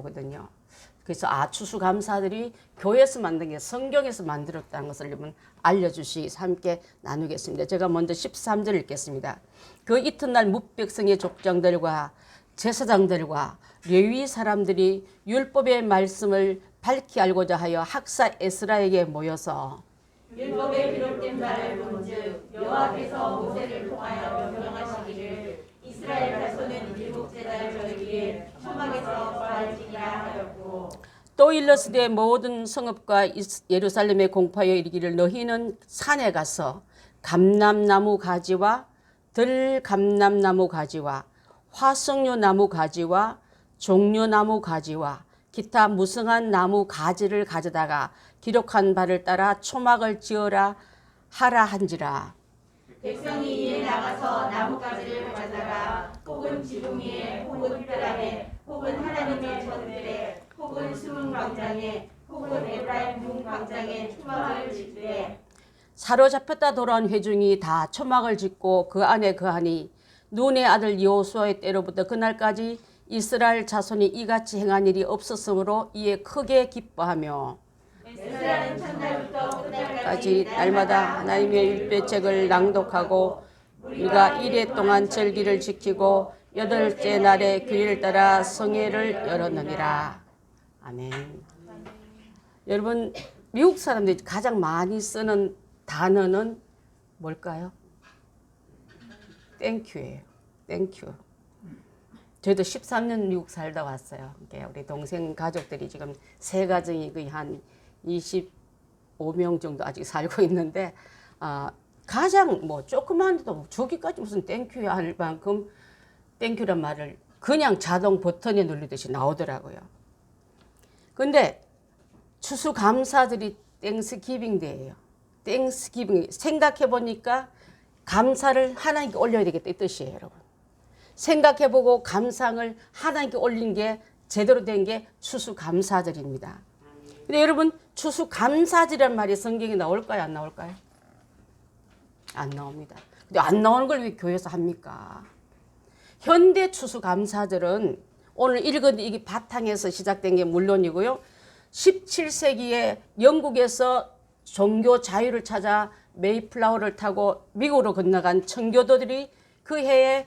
하거든요. 그래서 추수감사들이 교회에서 만든 게 성경에서 만들었다는 것을 여러분 알려주시기 위해서 함께 나누겠습니다. 제가 먼저 13절 읽겠습니다. 그 이튿날 뭇백성의 족장들과 제사장들과 레위 사람들이 율법의 말씀을 밝히 알고자 하여 학사 에스라에게 모여서 율법에 기록된 바를 본즉 여호와께서 모세를 통하여 명령하시기를 이스라엘 자손은 일곱째 달 절기에 초막에서 부활지니라 하였고 또 일러스되 모든 성읍과 예루살렘에 공포하여 이르기를 너희는 산에 가서 감람나무 가지와 들감람나무 가지와 화석류 나무 가지와 종려나무 가지와 기타 무성한 나무 가지를 가져다가 기록한 바를 따라 초막을 지어라 하라 한지라. 백성이 이에 나가서 나뭇가지를 가져다가 혹은 지붕 위에 혹은 뜰 아래 혹은 하나님의 전들에 혹은 수문 광장에 혹은 에브라임 문 광장에 초막을 짓되 사로잡혔다 돌아온 회중이 다 초막을 짓고 그 안에 거하니 눈의 아들 여호수아의 때로부터 그날까지 이스라엘 자손이 이같이 행한 일이 없었으므로 이에 크게 기뻐하며 에스라는 첫날부터 끝날까지 까지 날마다 하나님의 율법책을 낭독하고 우리가 이래 동안 절기를 지키고 여덟째 날에 규례를 따라 성회를 열었느니라. 아멘. 여러분 미국 사람들이 가장 많이 쓰는 단어는 뭘까요? 땡큐예요. 땡큐. 저희도 13년 미국 살다 왔어요. 우리 동생 가족들이 지금 세 가정이 거의 한 25명 정도 아직 살고 있는데 가장 뭐 조그만데도 저기까지 무슨 땡큐야 할 만큼 땡큐란 말을 그냥 자동 버튼에 누르듯이 나오더라고요. 근데 추수감사들이 땡스기빙 데예요. 땡스기빙 생각해 보니까 감사를 하나님께 올려야 되겠다 이 뜻이에요, 여러분. 생각해보고 감상을 하나님께 올린 게 제대로 된 게 추수감사절입니다. 근데 여러분 추수감사절이란 말이 성경에 나올까요? 안 나올까요? 안 나옵니다. 근데 안 나오는 걸 왜 교회에서 합니까? 현대 추수감사절은 오늘 읽은 이게 바탕에서 시작된 게 물론이고요. 17세기에 영국에서 종교 자유를 찾아 메이플라워를 타고 미국으로 건너간 청교도들이 그 해에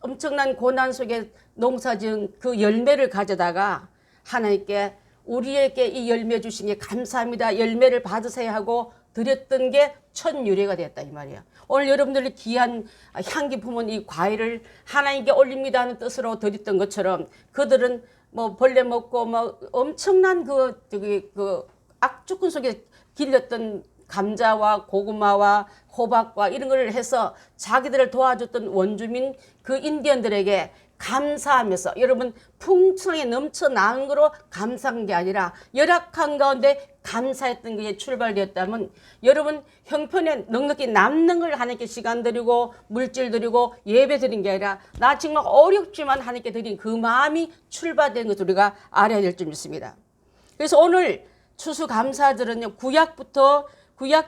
엄청난 고난 속에 농사지은 그 열매를 가져다가 하나님께 우리에게 이 열매 주신 게 감사합니다. 열매를 받으세요 하고 드렸던 게 첫 유래가 되었다 이 말이에요. 오늘 여러분들이 귀한 향기 품은 이 과일을 하나님께 올립니다 하는 뜻으로 드렸던 것처럼 그들은 뭐 벌레 먹고 뭐 엄청난 그 악조건 속에 길렸던 감자와 고구마와 호박과 이런 걸 해서 자기들을 도와줬던 원주민 그 인디언들에게 감사하면서 여러분 풍성하게 넘쳐나는 거로 감사한 게 아니라 열악한 가운데 감사했던 게 출발되었다면 여러분 형편에 넉넉히 남는 걸 하나님께 시간 드리고 물질 드리고 예배 드린 게 아니라 나 정말 어렵지만 하나님께 드린 그 마음이 출발된 것을 우리가 알아야 될 줄 믿습니다. 그래서 오늘 추수감사절은요 구약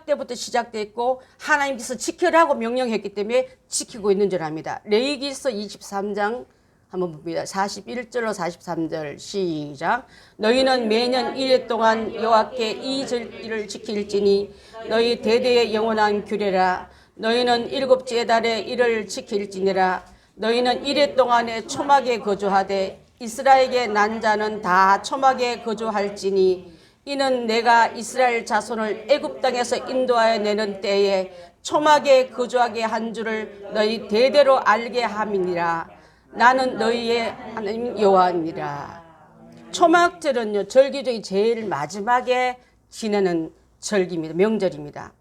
때부터 시작됐고 하나님께서 지켜라고 명령했기 때문에 지키고 있는 줄 압니다. 레위기서 23장 한번 봅니다. 41절로 43절 시작. 너희는 매년 1회 동안 여호와께 이 절기를 지킬지니 너희 대대의 영원한 규례라. 너희는 일곱째 달에 이를 지킬지니라. 너희는 1회 동안에 초막에 거주하되 이스라엘의 난 자는 다 초막에 거주할지니 이는 내가 이스라엘 자손을 애굽 땅에서 인도하여 내는 때에 초막에 거주하게 한 줄을 너희 대대로 알게 함이니라. 나는 너희의 하나님 여호와니라. 초막절은요 절기 중에 제일 마지막에 지내는 절기입니다. 명절입니다.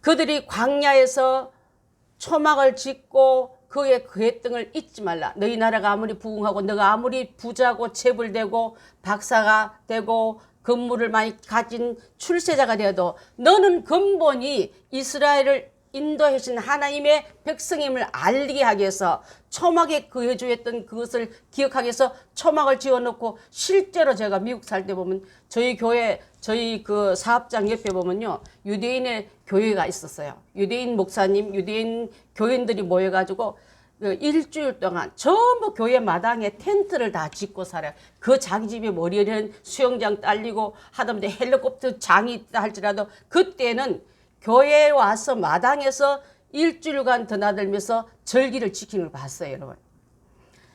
그들이 광야에서 초막을 짓고 그의 그했던 걸 잊지 말라. 너희 나라가 아무리 부흥하고 너가 아무리 부자고 재벌되고 박사가 되고 건물을 많이 가진 출세자가 되어도 너는 근본이 이스라엘을 인도하신 하나님의 백성임을 알게 하기 위해서 초막에 거주했던 그것을 기억하기 위해서 초막을 지어놓고 실제로 제가 미국 살 때 보면 저희 교회 저희 그 사업장 옆에 보면요 유대인의 교회가 있었어요. 유대인 목사님 유대인 교인들이 모여가지고 그 일주일 동안 전부 교회 마당에 텐트를 다 짓고 살아요. 그 자기 집에 머리에는 수영장 딸리고 하다못해 헬리콥터 장이 있다 할지라도 그때는 교회에 와서 마당에서 일주일간 드나들면서 절기를 지키는 걸 봤어요, 여러분.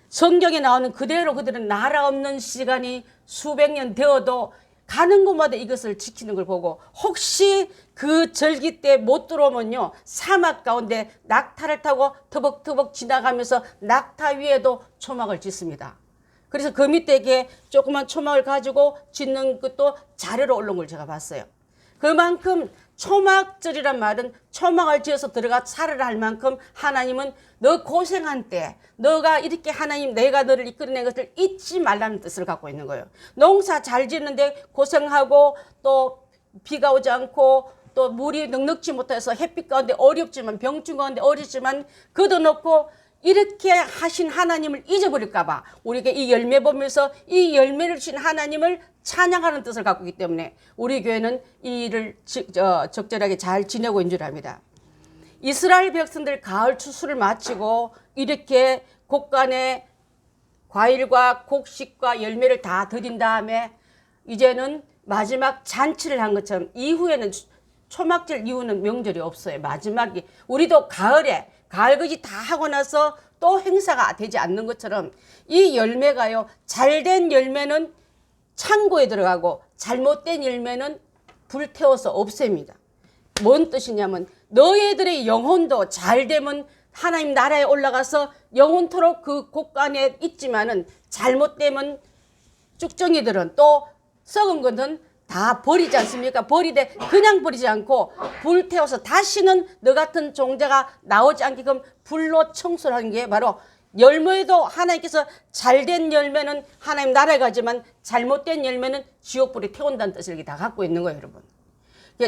성경에 나오는 그대로 그들은 나라 없는 시간이 수백 년 되어도 가는 곳마다 이것을 지키는 걸 보고 혹시 그 절기 때 못 들어오면요 사막 가운데 낙타를 타고 터벅터벅 지나가면서 낙타 위에도 초막을 짓습니다. 그래서 그 밑에 이렇게 조그만 초막을 가지고 짓는 것도 자료로 올라온 걸 제가 봤어요. 그만큼 초막절이란 말은 초막을 지어서 들어가 살아라 할 만큼 하나님은 너 고생한 때 너가 이렇게 하나님 내가 너를 이끌어낸 것을 잊지 말라는 뜻을 갖고 있는 거예요. 농사 잘 짓는데 고생하고 또 비가 오지 않고 또 물이 넉넉지 못해서 햇빛 가운데 어렵지만 병충 가운데 어렵지만 걷어놓고 이렇게 하신 하나님을 잊어버릴까 봐 우리가 이 열매 보면서 이 열매를 주신 하나님을 찬양하는 뜻을 갖고 있기 때문에 우리 교회는 이 일을 적절하게 잘 지내고 있는 줄 압니다. 이스라엘 백성들 가을 추수를 마치고 이렇게 곡간에 과일과 곡식과 열매를 다 드린 다음에 이제는 마지막 잔치를 한 것처럼 이후에는 초막절 이후는 명절이 없어요. 마지막이 우리도 가을에 가을거지 다 하고 나서 또 행사가 되지 않는 것처럼 이 열매가요 잘된 열매는 창고에 들어가고 잘못된 열매는 불태워서 없앱니다. 뭔 뜻이냐면 너희들의 영혼도 잘되면 하나님 나라에 올라가서 영원토록 그 곳간에 있지만은 잘못되면 쭉정이들은 또 썩은 것은 다 버리지 않습니까? 버리되 그냥 버리지 않고 불태워서 다시는 너 같은 종자가 나오지 않게끔 불로 청소를 하는 게 바로 열매도 하나님께서 잘된 열매는 하나님 나라에 가지만 잘못된 열매는 지옥불에 태운다는 뜻을 이렇게 다 갖고 있는 거예요, 여러분.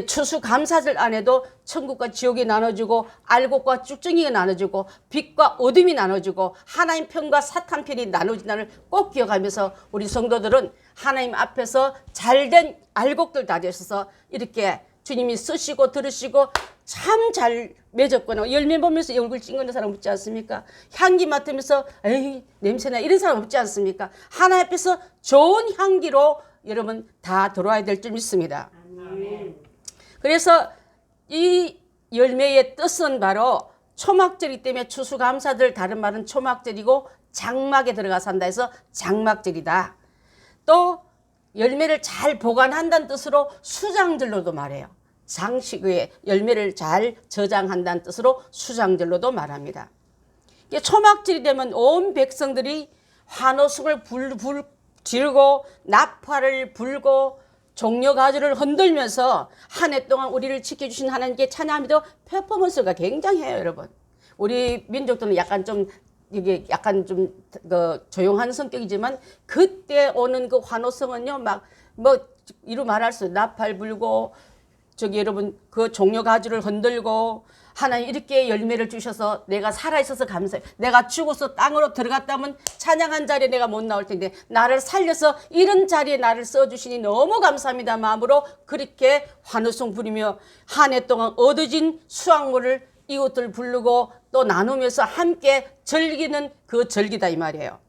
추수감사절 안에도 천국과 지옥이 나눠주고 알곡과 쭉정이가 나눠주고 빛과 어둠이 나눠주고 하나님 편과 사탄 편이 나눠진다는 꼭 기억하면서 우리 성도들은 하나님 앞에서 잘된 알곡들 다 되셔서 이렇게 주님이 쓰시고 들으시고 참 잘 맺었거나 열매 보면서 얼굴 찡그는 사람 없지 않습니까? 향기 맡으면서 에이 냄새나 이런 사람 없지 않습니까? 하나님 앞에서 좋은 향기로 여러분 다 들어와야 될 줄 믿습니다. 아멘. 그래서 이 열매의 뜻은 바로 초막절이기 때문에 추수감사절 다른 말은 초막절이고 장막에 들어가 산다 해서 장막절이다. 또 열매를 잘 보관한다는 뜻으로 수장절로도 말해요. 장식의 열매를 잘 저장한다는 뜻으로 수장절로도 말합니다. 초막절이 되면 온 백성들이 환호성을 지르고 나팔을 불고 종려가지를 흔들면서 한 해 동안 우리를 지켜주신 하나님께 찬양하면서 퍼포먼스가 굉장해요, 여러분. 우리 민족들은 약간 좀 이게 약간 좀 그 조용한 성격이지만 그때 오는 그 환호성은요, 막 뭐 이루 말할 수 나팔 불고 저기 여러분 그 종려가지를 흔들고 하나님 이렇게 열매를 주셔서 내가 살아있어서 감사해. 내가 죽어서 땅으로 들어갔다면 찬양한 자리에 내가 못 나올 텐데 나를 살려서 이런 자리에 나를 써주시니 너무 감사합니다 마음으로 그렇게 환호성 부리며 한 해 동안 얻어진 수확물을 이웃들 부르고 또 나누면서 함께 즐기는 그 절기다 이 말이에요.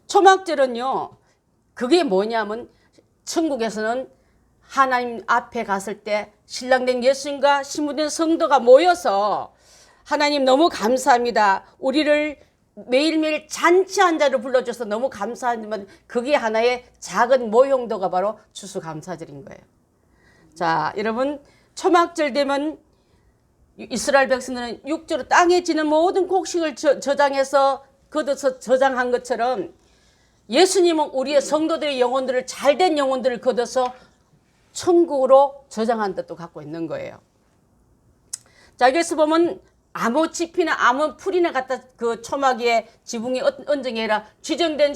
초막절은요 그게 뭐냐면 천국에서는 하나님 앞에 갔을 때 신랑된 예수님과 신부된 성도가 모여서 하나님 너무 감사합니다. 우리를 매일매일 잔치 한 자를 불러줘서 너무 감사하지만 그게 하나의 작은 모형도가 바로 추수감사절인 거예요. 자, 여러분 초막절 되면 이스라엘 백성들은 육조로 땅에 지는 모든 곡식을 저장해서 걷어서 저장한 것처럼 예수님은 우리의 성도들의 영혼들을 잘된 영혼들을 걷어서 천국으로 저장한 뜻도 갖고 있는 거예요. 자, 여기서 보면 아무 짚이나 아무 풀이나 갖다 그 초막에 지붕에 얹은 게 아니라 지정된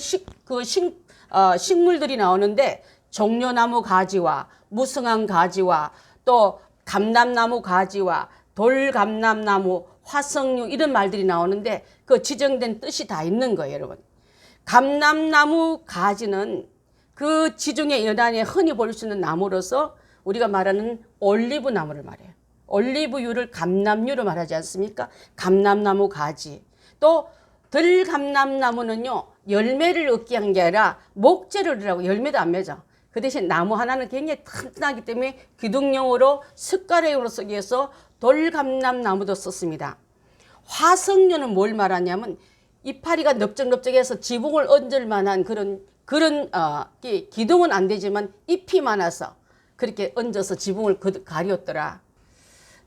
식물들이 나오는데 종려나무 가지와 무성한 가지와 또 감람나무 가지와 돌감람나무, 화석류 이런 말들이 나오는데 그 지정된 뜻이 다 있는 거예요, 여러분. 감람나무 가지는 그 지중해 연안에 흔히 볼 수 있는 나무로서 우리가 말하는 올리브 나무를 말해요. 올리브유를 감람유로 말하지 않습니까? 감람나무 가지. 또 들감람나무는요 열매를 얻게 한 게 아니라 목재를 하고 열매도 안 맺어. 그 대신 나무 하나는 굉장히 튼튼하기 때문에 기둥용으로 숟가락으로 쓰기 위해서 돌감람나무도 썼습니다. 화석류는 뭘 말하냐면 이파리가 넓적넓적해서 지붕을 얹을 만한 그런 기둥은 안 되지만 잎이 많아서 그렇게 얹어서 지붕을 가렸더라.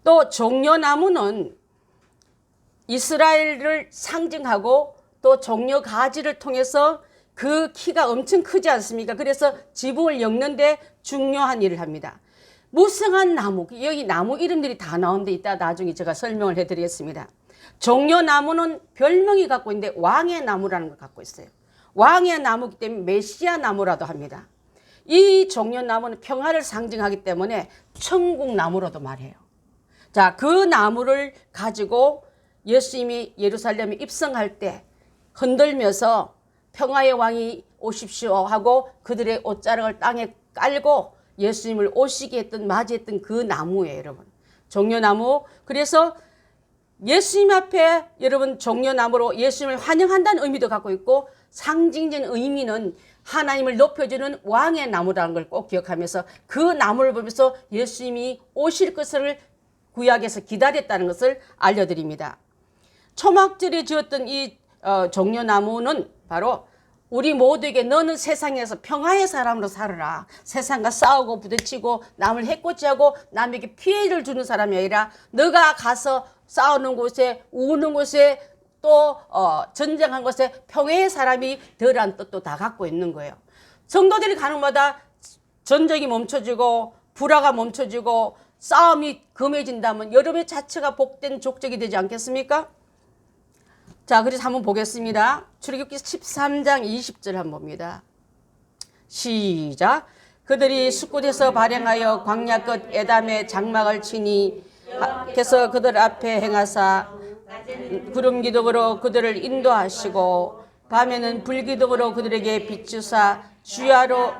또 종려나무는 이스라엘을 상징하고 또 종려 가지를 통해서 그 키가 엄청 크지 않습니까? 그래서 지붕을 엮는데 중요한 일을 합니다. 무성한 나무, 여기 나무 이름들이 다 나오는데 이따 나중에 제가 설명을 해드리겠습니다. 종려나무는 별명이 갖고 있는데 왕의 나무라는 걸 갖고 있어요. 왕의 나무이기 때문에 메시아 나무라도 합니다. 이 종려나무는 평화를 상징하기 때문에 천국나무로도 말해요. 자, 그 나무를 가지고 예수님이 예루살렘에 입성할 때 흔들면서 평화의 왕이 오십시오 하고 그들의 옷자락을 땅에 깔고 예수님을 오시게 했던 맞이했던 그 나무예요, 여러분. 종려나무. 그래서 예수님 앞에 여러분 종려나무로 예수님을 환영한다는 의미도 갖고 있고 상징적인 의미는 하나님을 높여주는 왕의 나무라는 걸 꼭 기억하면서 그 나무를 보면서 예수님이 오실 것을 구약에서 기다렸다는 것을 알려드립니다. 초막절에 지었던 이 종려나무는 바로 우리 모두에게 너는 세상에서 평화의 사람으로 살아라. 세상과 싸우고 부딪히고 남을 해코지하고 남에게 피해를 주는 사람이 아니라 너가 가서 싸우는 곳에 우는 곳에 또 전쟁한 곳에 평화의 사람이 되라는 뜻도 다 갖고 있는 거예요. 성도들이 가는 곳마다 전쟁이 멈춰지고 불화가 멈춰지고 싸움이 금해진다면 여러분의 자체가 복된 족적이 되지 않겠습니까? 자, 그래서 한번 보겠습니다. 출애굽기 13장 20절 한번 봅니다. 시작. 그들이 숲곳에서 발행하여 광야 끝 에담의 장막을 치니 께서 그들 앞에 행하사 구름 기둥으로 그들을 인도하시고 밤에는 불 기둥으로 그들에게 비추사 주야로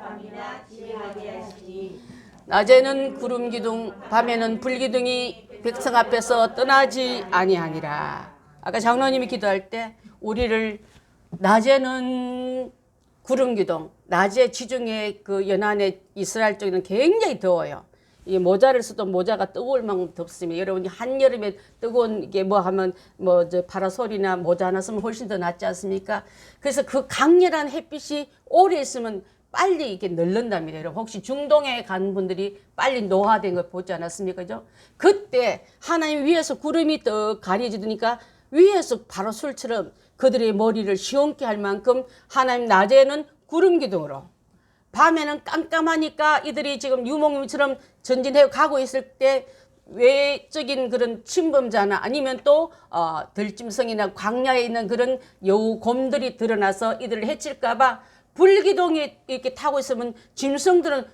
낮에는 구름 기둥 밤에는 불 기둥이 백성 앞에서 떠나지 아니하니라. 아까 장로님이 기도할 때 우리를 낮에는 구름 기둥, 낮에 지중해 그 연안의 이스라엘 쪽에는 굉장히 더워요. 이 모자를 쓰던 모자가 뜨거울 만큼 덥습니다. 여러분이 한여름에 뜨거운 게 뭐 하면 저 파라솔이나 모자 하나 쓰면 훨씬 더 낫지 않습니까? 그래서 그 강렬한 햇빛이 오래 있으면 빨리 이렇게 널른답니다. 여러분 혹시 중동에 간 분들이 빨리 노화된 걸 보지 않았습니까? 그죠? 그때 하나님 위에서 구름이 떡 가려지니까 위에서 파라솔처럼 그들의 머리를 시원케 할 만큼 하나님 낮에는 구름 기둥으로 밤에는 깜깜하니까 이들이 지금 유목민처럼 전진해 가고 있을 때 외적인 그런 침범자나 아니면 또 들짐승이나 광야에 있는 그런 여우 곰들이 드러나서 이들을 해칠까봐 불기둥이 이렇게 타고 있으면 짐승들은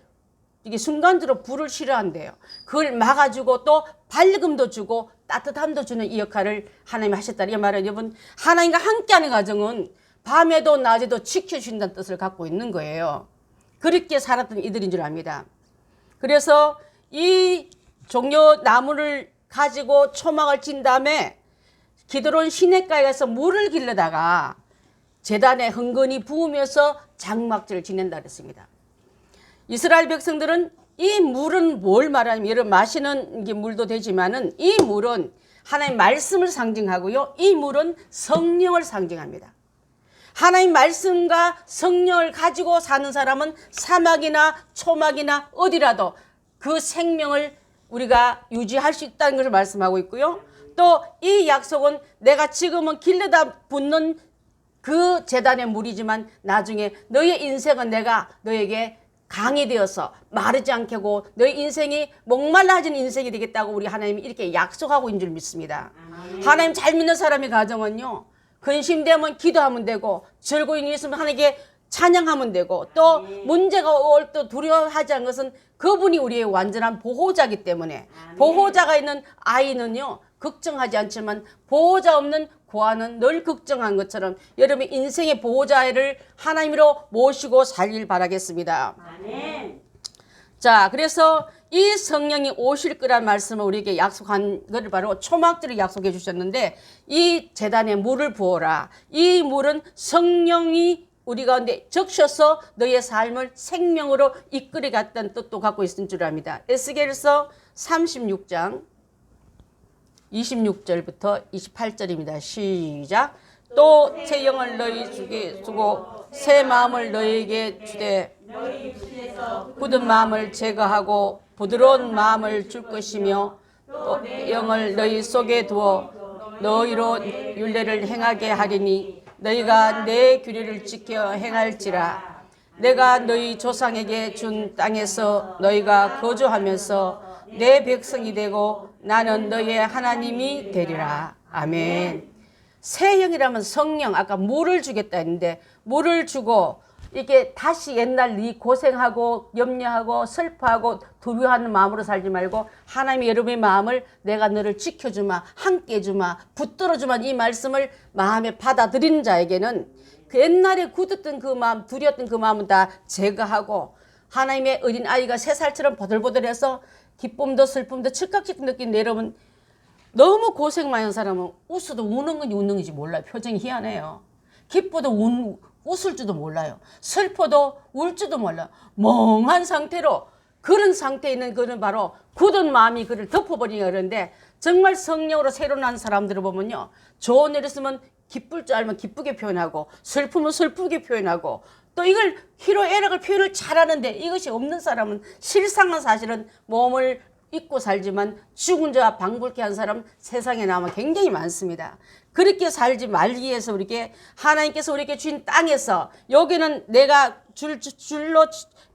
이게 순간적으로 불을 싫어한대요. 그걸 막아주고 또 밝음도 주고 따뜻함도 주는 이 역할을 하나님이 하셨다. 이 말은 여러분 하나님과 함께하는 과정은 밤에도 낮에도 지켜주신다는 뜻을 갖고 있는 거예요. 그렇게 살았던 이들인 줄 압니다. 그래서 이 종려나무를 가지고 초막을 친 다음에 기드론 시냇가에 가서 물을 길러다가 제단에 흥건히 부으면서 장막절을 지낸다 그랬습니다. 이스라엘 백성들은 이 물은 뭘 말하냐면 여러분 마시는 게 물도 되지만은 이 물은 하나님 말씀을 상징하고요. 이 물은 성령을 상징합니다. 하나님 말씀과 성령을 가지고 사는 사람은 사막이나 초막이나 어디라도 그 생명을 우리가 유지할 수 있다는 것을 말씀하고 있고요. 또 이 약속은 내가 지금은 길러다 붓는 그 제단의 물이지만 나중에 너의 인생은 내가 너에게 강이 되어서 마르지 않게 하고 너의 인생이 목말라진 인생이 되겠다고 우리 하나님이 이렇게 약속하고 있는 줄 믿습니다. 하나님 잘 믿는 사람의 가정은요. 근심되면 기도하면 되고 즐거움이 있으면 하나님께 찬양하면 되고 또 문제가 올 때 두려워하지 않는 것은 그분이 우리의 완전한 보호자이기 때문에 보호자가 있는 아이는요. 걱정하지 않지만 보호자 없는 고아는 늘 걱정한 것처럼 여러분의 인생의 보호자를 하나님으로 모시고 살길 바라겠습니다. 아멘. 자, 그래서 이 성령이 오실 거란 말씀을 우리에게 약속한 것을 바로 초막절에 약속해 주셨는데, 이 제단에 물을 부어라. 이 물은 성령이 우리 가운데 적셔서 너의 삶을 생명으로 이끌어갔다는 뜻도 갖고 있는 줄 압니다. 에스겔서 36장 26절부터 28절입니다. 시작. 또 새 영을 너희에게 주고 새 마음을 너희에게 주되 굳은 마음을 제거하고 부드러운 마음을 줄 것이며, 또 영을 너희 속에 두어 너희로 율례를 행하게 하리니 너희가 내 규례를 지켜 행할지라. 내가 너희 조상에게 준 땅에서 너희가 거주하면서 내 백성이 되고 나는 너희의 하나님이 되리라. 아멘. 새 영이라면 성령, 아까 물을 주겠다 했는데, 물을 주고 이게 다시 옛날 네 고생하고 염려하고 슬퍼하고 두려워하는 마음으로 살지 말고, 하나님이 여러분의 마음을 내가 너를 지켜주마, 함께 해주마, 붙들어주마, 이 말씀을 마음에 받아들이는 자에게는 그 옛날에 굳었던 그 마음, 두려웠던 그 마음은 다 제거하고, 하나님의 어린 아이가 3살처럼 보들보들해서 기쁨도 슬픔도 즉각즉 느낀 여러분, 너무 고생 많이 한 사람은 웃어도 우는 건지 웃는 건지 몰라요. 표정이 희한해요. 기뻐도 웃을 줄도 몰라요. 슬퍼도 울 줄도 몰라요. 멍한 상태로, 그런 상태에 있는 그는 바로 굳은 마음이 그를 덮어버리냐 그러는데, 정말 성령으로 새로 난 사람들을 보면요, 좋은 일 있으면 기쁠 줄 알면 기쁘게 표현하고, 슬프면 슬프게 표현하고, 또 이걸 희로애락을 표현을 잘하는데, 이것이 없는 사람은 실상은 사실은 몸을 잊고 살지만 죽은 자와 방불케 한 사람 세상에 남아 굉장히 많습니다. 그렇게 살지 말기 위해서 우리에게 하나님께서 우리에게 주신 땅에서, 여기는 내가 줄로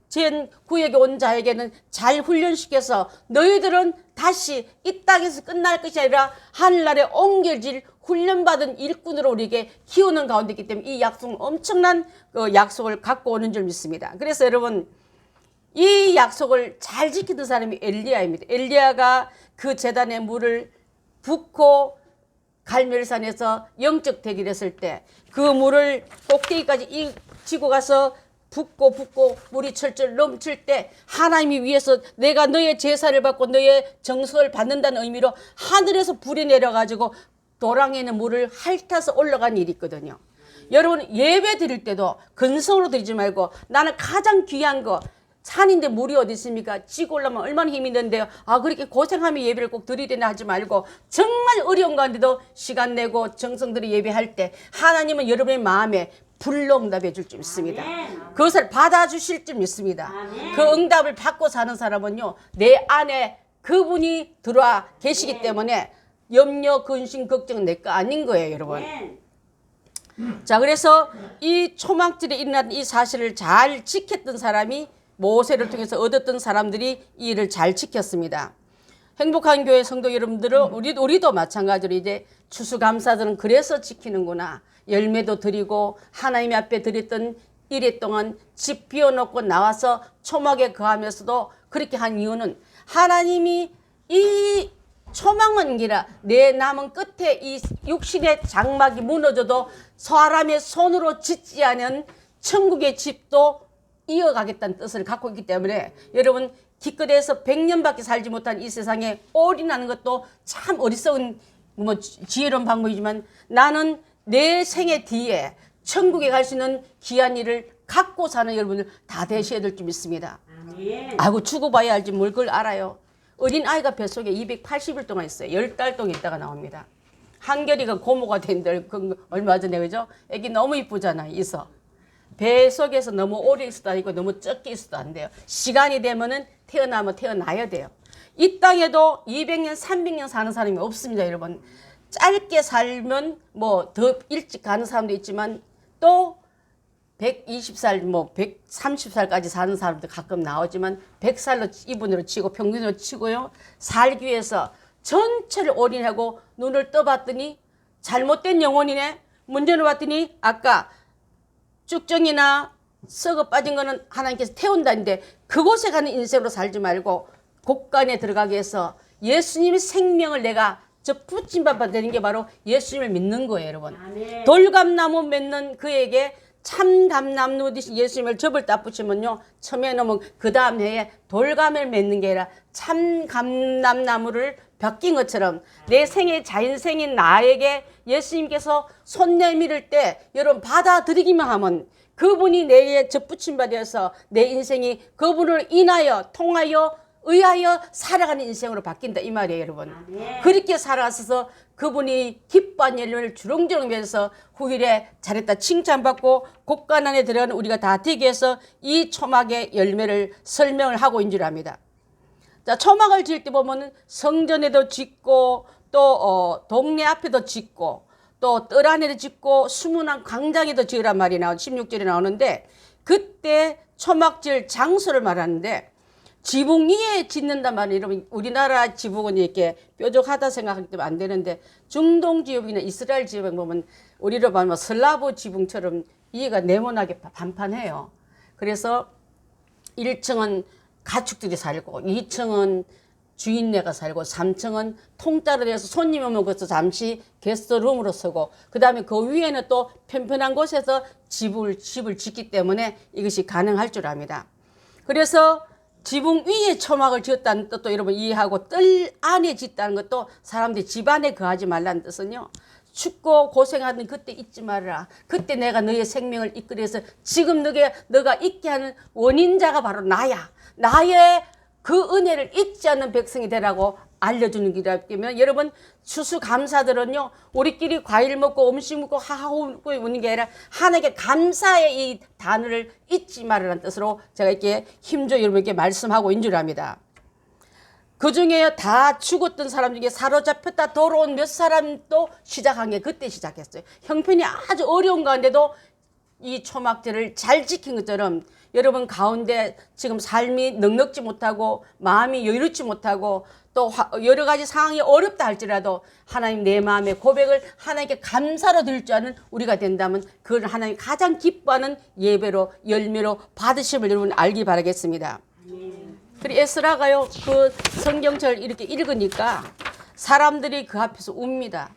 잰 구역에 온 자에게는 잘 훈련시켜서 너희들은 다시 이 땅에서 끝날 것이 아니라 하늘나라에 옮겨질 훈련받은 일꾼으로 우리에게 키우는 가운데 있기 때문에 이 약속은 엄청난 약속을 갖고 오는 줄 믿습니다. 그래서 여러분, 이 약속을 잘 지키던 사람이 엘리야입니다. 엘리야가 그 제단에 물을 붓고 갈멜산에서 영적 대기를 했을 때 그 물을 꼭대기까지 지고 가서 붓고 물이 철철 넘칠 때, 하나님이 위에서 내가 너의 제사를 받고 너의 정성을 받는다는 의미로 하늘에서 불이 내려가지고 도랑에 있는 물을 핥아서 올라간 일이 있거든요. 여러분, 예배 드릴 때도 근성으로 드리지 말고, 나는 가장 귀한 거, 산인데 물이 어디 있습니까? 지고 올라면 얼마나 힘이 드는데요. 그렇게 고생하며 예배를 꼭 드리려나 하지 말고, 정말 어려운 가운데도 시간 내고 정성 들여 예배할 때 하나님은 여러분의 마음에 불로 응답해 줄 줄 믿습니다. 그것을 받아주실 줄 믿습니다. 그 응답을 받고 사는 사람은요, 내 안에 그분이 들어와 계시기 때문에 염려, 근심, 걱정은 내 거 아닌 거예요, 여러분. 자, 그래서 이 초막절에 일어난 이 사실을 잘 지켰던 사람이, 모세를 통해서 얻었던 사람들이 이 일을 잘 지켰습니다. 행복한 교회 성도 여러분들은 우리도 마찬가지로 이제 추수감사절은 그래서 지키는구나. 열매도 드리고 하나님 앞에 드렸던 일회 동안 집 비워놓고 나와서 초막에 거하면서도 그렇게 한 이유는, 하나님이 이 초막만 기라 내 남은 끝에 이 육신의 장막이 무너져도 사람의 손으로 짓지 않은 천국의 집도 이어가겠다는 뜻을 갖고 있기 때문에, 여러분, 기껏해서 100년밖에 살지 못한 이 세상에 올인하는 것도 참 어리석은 지혜로운 방법이지만, 나는 내 생애 뒤에 천국에 갈 수 있는 귀한 일을 갖고 사는 여러분들 다 되셔야 될 줄 믿습니다. 아이고, 죽어봐야 알지 뭘 그걸 알아요. 어린 아이가 뱃속에 280일 동안 있어요. 10달 동안 있다가 나옵니다. 한결이가 고모가 된들 얼마 전에, 그죠? 애기 너무 이쁘잖아요. 있어. 배 속에서 너무 오래 있어도 아니고 너무 적게 있어도 안 돼요. 시간이 되면은 태어나면 태어나야 돼요. 이 땅에도 200년, 300년 사는 사람이 없습니다, 여러분. 짧게 살면 뭐 더 일찍 가는 사람도 있지만, 또 120살, 뭐 130살까지 사는 사람도 가끔 나오지만, 100살로 이분으로 치고 평균으로 치고요, 살기 위해서 전체를 올인하고 눈을 떠봤더니 잘못된 영혼이네. 문제를 봤더니 아까 쭉정이나 썩어 빠진 거는 하나님께서 태운다는데, 그곳에 가는 인생으로 살지 말고 곳간에 들어가게 해서 예수님의 생명을 내가 붙임받아 되는 게 바로 예수님을 믿는 거예요, 여러분. 돌감나무 맺는 그에게 참감나무 대신 예수님을 접을 딱 붙이면요, 처음에 놓으면 그 다음 해에 돌감을 맺는 게 아니라 참감나무를 벽긴 것처럼 내 생의 자인생인 나에게 예수님께서 손 내밀을 때 여러분 받아들이기만 하면 그분이 내게 접붙임 바 되어서 내 인생이 그분을 인하여 통하여 의하여 살아가는 인생으로 바뀐다 이 말이에요, 여러분. 그렇게 살아가서 그분이 기뻐한 열매를 주렁주렁 맺어서 후일에 잘했다 칭찬받고 곳간 안에 들어가는 우리가 다 되게 해서 이 초막의 열매를 설명을 하고 있는 줄 압니다. 자, 초막을 지을 때 보면 성전에도 짓고 또 동네 앞에도 짓고 또 뜰 안에도 짓고 수문안 광장에도 지으란 말이 16절에 나오는데, 그때 초막 지을 장소를 말하는데 지붕 위에 짓는단 말이에요. 여러분, 우리나라 지붕은 이렇게 뾰족하다 생각하기 때문에 안 되는데 중동 지붕이나 이스라엘 지붕 보면 우리로 말하면 슬라브 지붕처럼 위가 네모나게 반판해요. 그래서 1층은 가축들이 살고 2층은 주인네가 살고 3층은 통짜로 돼서 손님 오면 거기서 잠시 게스트룸으로 쓰고 그 다음에 그 위에는 또 편편한 곳에서 집을 짓기 때문에 이것이 가능할 줄 압니다. 그래서 지붕 위에 초막을 지었다는 뜻도 여러분 이해하고 뜰 안에 짓다는 것도 사람들이 집 안에 거하지 말라는 뜻은요, 춥고 고생하던 그때 잊지 말아라. 그때 내가 너의 생명을 이끌어서 지금 너가 있게 하는 원인자가 바로 나야. 나의 그 은혜를 잊지 않는 백성이 되라고 알려주는 길이기 때문에 여러분, 추수감사들은요, 우리끼리 과일 먹고 음식 먹고 하하호 먹고 우는 게 아니라 하나님께 감사의 이 단어를 잊지 말라는 뜻으로 제가 이렇게 힘줘 여러분께 말씀하고 있는 줄 압니다. 그 중에 다 죽었던 사람 중에 사로잡혔다 돌아온 몇 사람도 시작한 게 그때 시작했어요. 형편이 아주 어려운 가운데도 이 초막절을 잘 지킨 것처럼 여러분 가운데 지금 삶이 넉넉지 못하고 마음이 여유롭지 못하고 또 여러 가지 상황이 어렵다 할지라도 하나님 내 마음의 고백을 하나님께 감사로 드릴 줄 아는 우리가 된다면 그걸 하나님 가장 기뻐하는 예배로 열매로 받으심을 여러분 알기 바라겠습니다. 그리고 에스라가요, 그 성경절 이렇게 읽으니까 사람들이 그 앞에서 웁니다.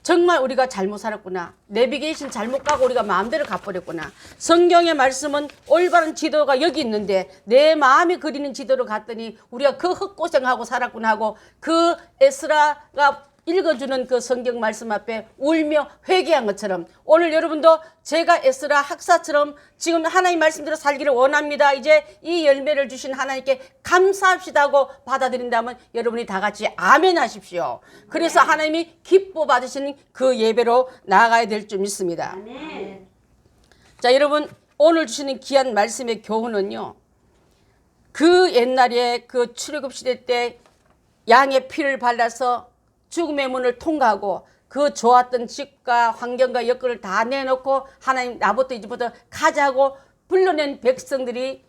정말 우리가 잘못 살았구나. 내비게이션 잘못 가고 우리가 마음대로 가버렸구나. 성경의 말씀은 올바른 지도가 여기 있는데 내 마음이 그리는 지도로 갔더니 우리가 그 헛고생하고 살았구나 하고 그 에스라가 읽어주는 그 성경 말씀 앞에 울며 회개한 것처럼 오늘 여러분도 제가 에스라 학사처럼 지금 하나님 말씀대로 살기를 원합니다. 이제 이 열매를 주신 하나님께 감사합시다 하고 받아들인다면 여러분이 다 같이 아멘 하십시오. 그래서 하나님이 기뻐 받으시는 그 예배로 나아가야 될 줄 믿습니다. 아멘. 자, 여러분, 오늘 주시는 귀한 말씀의 교훈은요, 그 옛날에 그 출애굽 시대 때 양의 피를 발라서 죽음의 문을 통과하고 그 좋았던 집과 환경과 여건을 다 내놓고 하나님 나부터 이제부터 가자고 불러낸 백성들이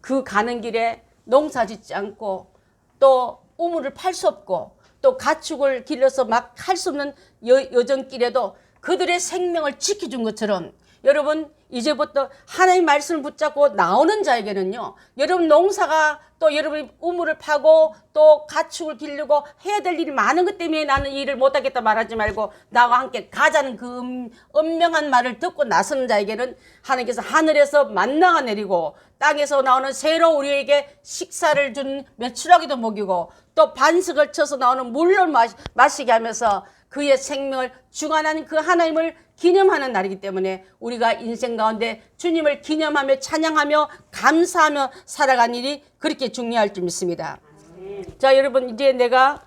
그 가는 길에 농사 짓지 않고 또 우물을 팔 수 없고 또 가축을 길러서 막 할 수 없는 여정길에도 그들의 생명을 지켜준 것처럼 여러분 이제부터 하나님 말씀을 붙잡고 나오는 자에게는요, 여러분 농사가 또 여러분이 우물을 파고 또 가축을 기르고 해야 될 일이 많은 것 때문에 나는 이 일을 못하겠다 말하지 말고 나와 함께 가자는 그 엄명한 말을 듣고 나서는 자에게는 하나님께서 하늘에서 만나가 내리고 땅에서 나오는 새로 우리에게 식사를 준 메추라기도 먹이고 또 반석을 쳐서 나오는 물을 마시게 하면서 그의 생명을 주관하는 그 하나님을 기념하는 날이기 때문에 우리가 인생 가운데 주님을 기념하며 찬양하며 감사하며 살아가는 일이 그렇게 중요할 줄 믿습니다. 자, 여러분, 이제 내가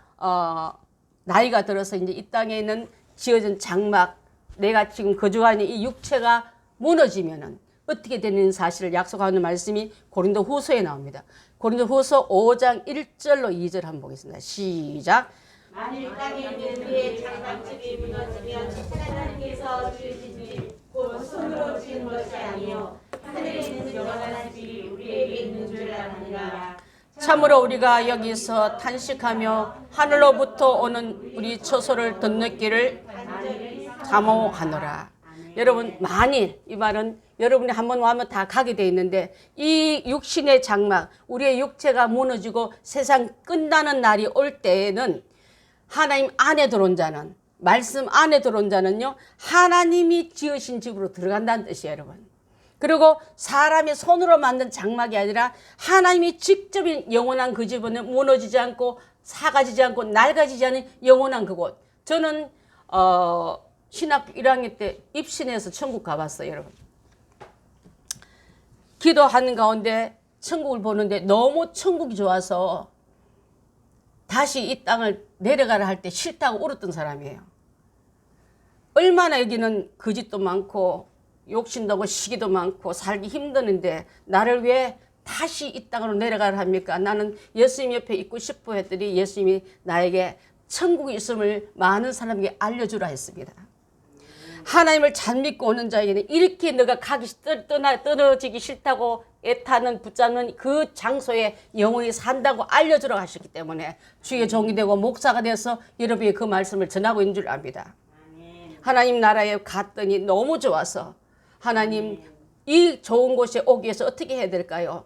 나이가 들어서 이제 이 땅에 있는 지어진 장막, 내가 지금 거주하는 이 육체가 무너지면은 어떻게 되는 사실을 약속하는 말씀이 고린도 후서에 나옵니다. 고린도 후서 5장 1절로 2절 한번 보겠습니다. 시작. 만일 땅에 있는 그의 장막집이 무너지면 하나님께서 지으신 집 곧 손으로 지은 것이 아니요 하늘에 있는 영원한 집이 우리에게 있는 줄 아느니라. 참으로 우리가 여기서 탄식하며 하늘로부터 오는 우리 처소를 덧넣기를 사모하노라. 여러분, 만일 이 말은 여러분이 한번 와면 다 가게 돼 있는데 이 육신의 장막, 우리의 육체가 무너지고 세상 끝나는 날이 올 때에는 하나님 안에 들어온 자는 말씀 안에 들어온 자는요, 하나님이 지으신 집으로 들어간다는 뜻이에요, 여러분. 그리고 사람의 손으로 만든 장막이 아니라 하나님이 직접 영원한 그 집은 무너지지 않고 사가지지 않고 낡아지지 않은 영원한 그곳. 저는 신학 1학년 때 입신해서 천국 가봤어요, 여러분. 기도하는 가운데 천국을 보는데 너무 천국이 좋아서 다시 이 땅을 내려가라 할 때 싫다고 울었던 사람이에요. 얼마나 여기는 거짓도 많고 욕심도 많고 시기도 많고 살기 힘드는데 나를 왜 다시 이 땅으로 내려가라 합니까? 나는 예수님 옆에 있고 싶어 했더니 예수님이 나에게 천국이 있음을 많은 사람에게 알려주라 했습니다. 하나님을 잘 믿고 오는 자에게는 이렇게 너가 떨어지기 싫다고 애타는 붙잡는 그 장소에 영원히 산다고 알려주라 하셨기 때문에 주의 종이 되고 목사가 돼서 여러분이 그 말씀을 전하고 있는 줄 압니다. 하나님 나라에 갔더니 너무 좋아서 하나님 이 좋은 곳에 오기 위해서 어떻게 해야 될까요?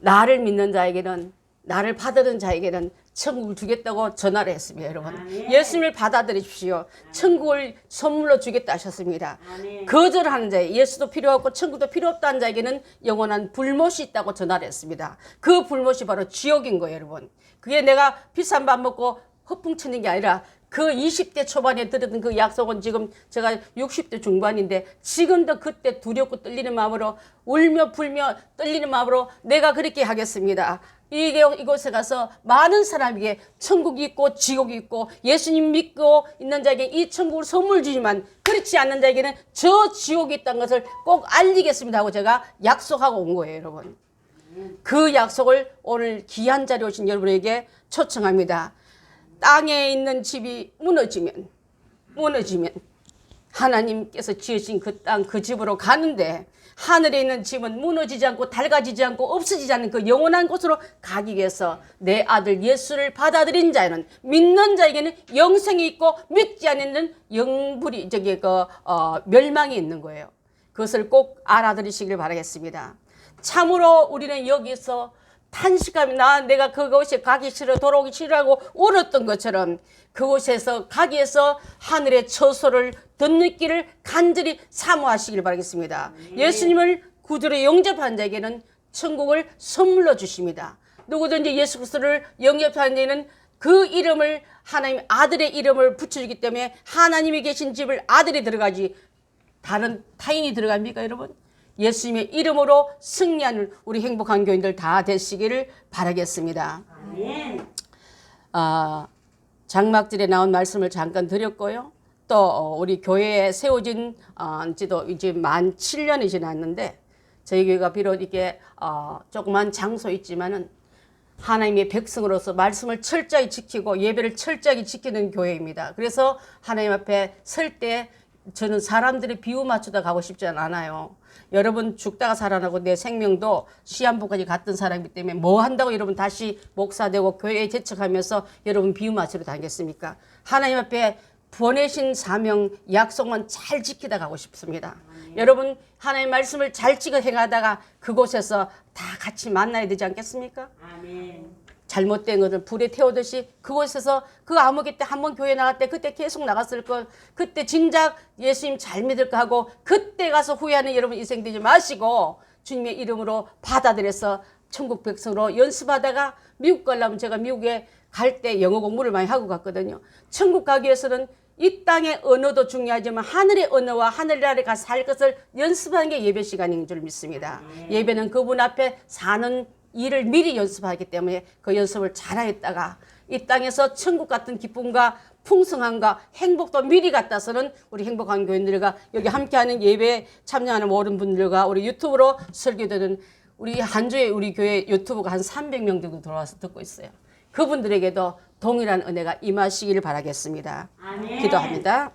나를 믿는 자에게는 나를 받아들인 자에게는 천국을 주겠다고 전화를 했습니다. 여러분 예수님을 받아들이십시오. 천국을 선물로 주겠다 하셨습니다. 거절하는 자에 예수도 필요 없고 천국도 필요 없다는 자에게는 영원한 불못이 있다고 전화를 했습니다. 그 불못이 바로 지옥인 거예요. 여러분 그게 내가 비싼 밥 먹고 허풍 치는 게 아니라 그 20대 초반에 들었던 그 약속은 지금 제가 60대 중반인데 지금도 그때 두렵고 떨리는 마음으로 울며 불며 떨리는 마음으로 내가 그렇게 하겠습니다. 이곳에 가서 많은 사람에게 천국이 있고 지옥이 있고 예수님 믿고 있는 자에게 이 천국을 선물 주지만 그렇지 않는 자에게는 저 지옥이 있다는 것을 꼭 알리겠습니다 하고 제가 약속하고 온 거예요. 여러분 그 약속을 오늘 귀한 자리에 오신 여러분에게 초청합니다. 땅에 있는 집이 무너지면 하나님께서 지으신 그 땅 그 집으로 가는데 하늘에 있는 집은 무너지지 않고 닳아지지 않고 없어지지 않는 그 영원한 곳으로 가기 위해서 내 아들 예수를 받아들인 자에는 믿는 자에게는 영생이 있고 믿지 않는 영불이 멸망이 있는 거예요. 그것을 꼭 알아들으시길 바라겠습니다. 참으로 우리는 여기서 탄식하며 내가 그곳에 가기 싫어 돌아오기 싫어하고 울었던 것처럼 그곳에서 가기 위해서 하늘의 처소를 듣는 길을 간절히 사모하시길 바라겠습니다. 예수님을 구주로 영접한 자에게는 천국을 선물로 주십니다. 누구든지 예수 그리스도를 영접한 자에는 그 이름을 하나님 아들의 이름을 붙여주기 때문에 하나님이 계신 집을 아들이 들어가지 다른 타인이 들어갑니까 여러분? 예수님의 이름으로 승리하는 우리 행복한 교인들 다 되시기를 바라겠습니다. 아멘. 장막절에 나온 말씀을 잠깐 드렸고요. 또 우리 교회에 세워진 지도 이제 만 7년이 지났는데 저희 교회가 비록 이게 조그만 장소 있지만은 하나님의 백성으로서 말씀을 철저히 지키고 예배를 철저히 지키는 교회입니다. 그래서 하나님 앞에 설 때 저는 사람들의 비유 맞추다 가고 싶지 않아요. 여러분 죽다가 살아나고 내 생명도 시한부까지 갔던 사람이기 때문에 뭐 한다고 여러분 다시 목사되고 교회에 재척하면서 여러분 비유 맞추러 다니겠습니까? 하나님 앞에 보내신 사명 약속만 잘 지키다 가고 싶습니다. 여러분 하나님의 말씀을 잘 지켜 행하다가 그곳에서 다 같이 만나야 되지 않겠습니까? 아멘. 잘못된 것을 불에 태우듯이 그곳에서 그 암흑기 때 한번 교회 나갈 때 그때 계속 나갔을 걸 그때 진작 예수님 잘 믿을까 하고 그때 가서 후회하는 여러분 인생 되지 마시고 주님의 이름으로 받아들여서 천국 백성으로 연습하다가 미국 가려면 제가 미국에 갈 때 영어 공부를 많이 하고 갔거든요. 천국 가기 위해서는 이 땅의 언어도 중요하지만 하늘의 언어와 하늘나라에 가서 살 것을 연습하는 게 예배 시간인 줄 믿습니다. 예배는 그분 앞에 사는 일을 미리 연습하기 때문에 그 연습을 잘하였다가 이 땅에서 천국 같은 기쁨과 풍성함과 행복도 미리 갖다서는 우리 행복한 교인들과 여기 함께하는 예배에 참여하는 모든 분들과 우리 유튜브로 설교되는 우리 한 주에 우리 교회 유튜브가 한 300명 정도 들어와서 듣고 있어요. 그분들에게도 동일한 은혜가 임하시기를 바라겠습니다. 아멘. 기도합니다.